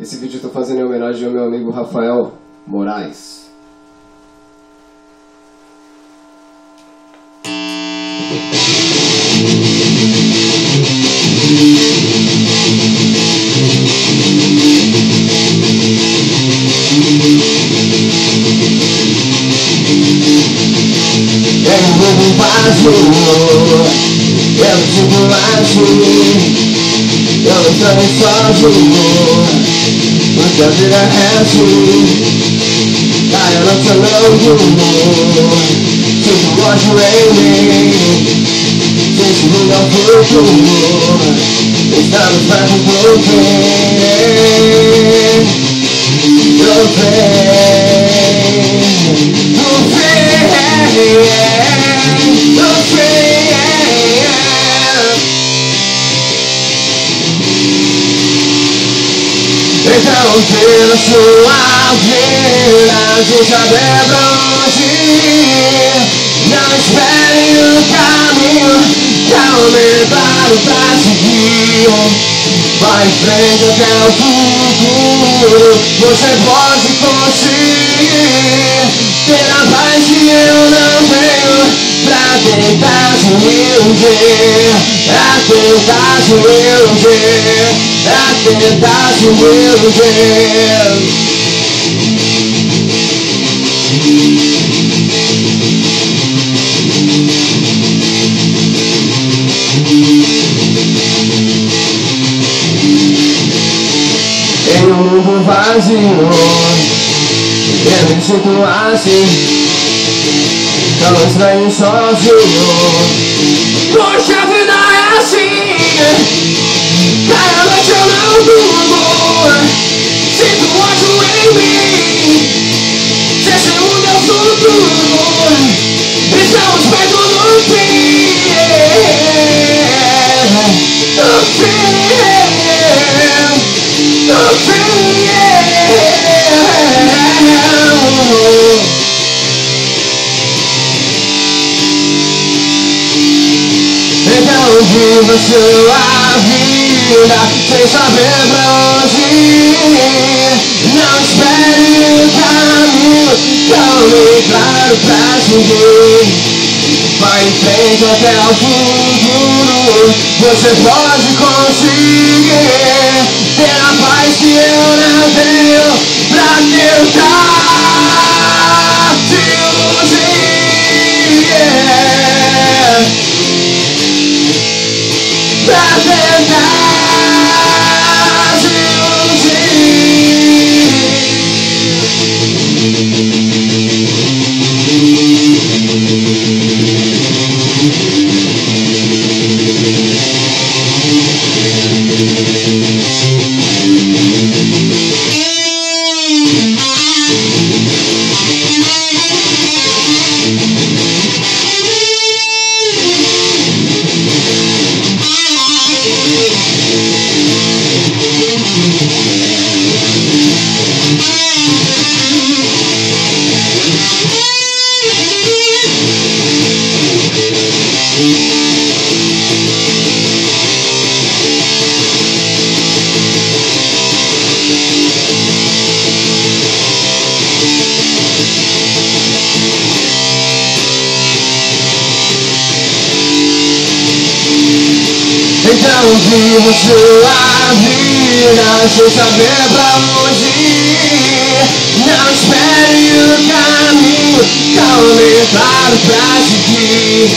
Esse vídeo eu tô fazendo em homenagem ao meu amigo Rafael Moraes. É um novo vazio, eu me sinto assim, eu estou sozinho, porque a vida é assim. Eu não te louco, sinto ódio em mim, sinto o meu futuro, estamos para então pela sua vida, sem saber pra onde ir, não espere o caminho, calme claro pra seguir. Vai em frente até o futuro, você pode conseguir ter a paz que eu não tenho, pra tentar se iludir, pra tentar se iludir, pra tentar se iludir. Em um mundo vazio, eu me sinto assim, tão estranho sozinho. Poxa, a vida é assim, cada noite eu não durmo, sinto ódio em mim, se esse mundo é o futuro, estamos perto do fim, do fim. Então viva sua vida sem saber pra onde ir, não espere o caminho, calme claro pra seguir. Vai em frente até o futuro, você pode conseguir ter a paz que eu não tenho, pra tentar te iludir, pra tentar te Então viva sua vida sem saber pra onde ir, não espere o caminho, calme claro pra seguir.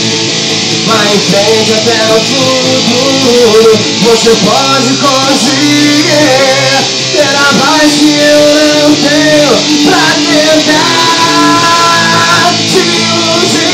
Vai em frente até o futuro, você pode conseguir ter a paz que eu não tenho, pra tentar te iludir.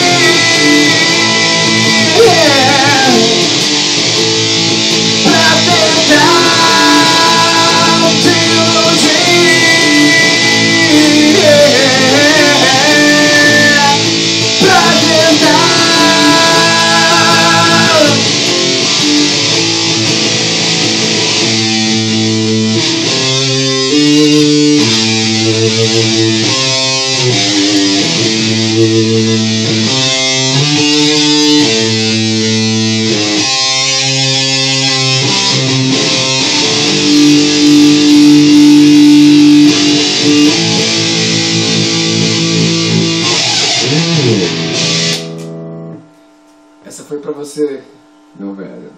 pra você, meu velho.